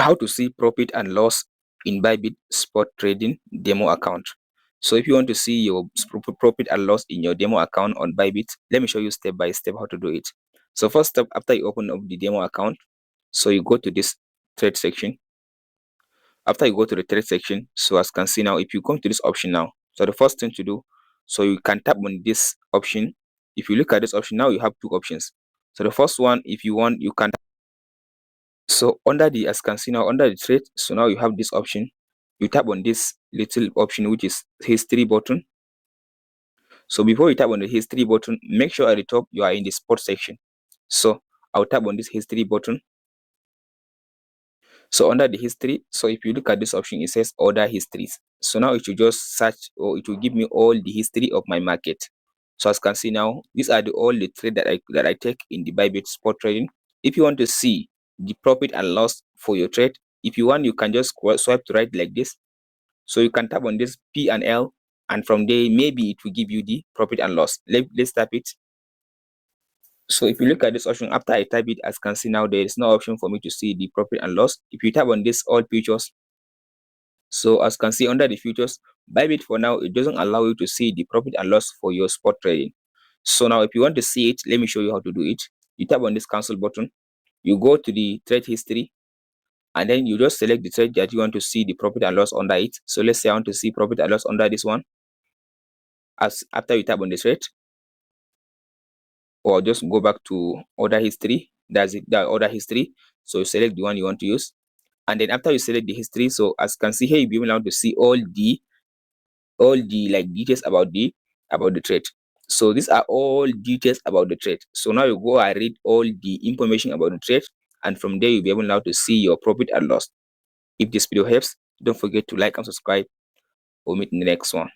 how to see profit and loss in Bybit spot trading demo account. So if you want to see your profit and loss in your demo account on Bybit, let me show you step by step how to do it. So first step, after you open up the demo account, so you go to this trade section. After you go to the trade section, so as you can see now, if you come to this option now, so the first thing to do, so you can tap on this option. If you look at this option now, you have two options. So the first one, if you want, you can. So under the, as you can see now, under the trade, so now you have this option. You tap on this little option which is history button. So before you tap on the history button, make sure at the top you are in the spot section. So I'll tap on this history button. So under the history, so if you look at this option, it says order histories. So now it will just search, or it will give me all the history of my market. So as you can see now, these are all the trade that I take in the Bybit spot trading. If you want to see the profit and loss for your trade, if you want, you can just swipe to right like this. So you can tap on this P and L, and from there maybe it will give you the profit and loss. Let's tap it. So if you look at this option, after I type it, as you can see now, there is no option for me to see the profit and loss. If you tap on this all futures, so as you can see under the futures, Bybit for now, it doesn't allow you to see the profit and loss for your spot trading. So now if you want to see it, let me show you how to do it. You tap on this cancel button, you go to the trade history, and then you just select the trade that you want to see the profit and loss under it. So let's say I want to see profit and loss under this one. As after you tap on the trade, or just go back to order history, that's it, the order history. So you select the one you want to use, and then after you select the history, so as you can see here, you'll be able to see all the like details about the trade. So these are all details about the trade. So now you go and read all the information about the trade, and from there you'll be able now to see your profit and loss. If this video helps, don't forget to like and subscribe. We'll meet in the next one.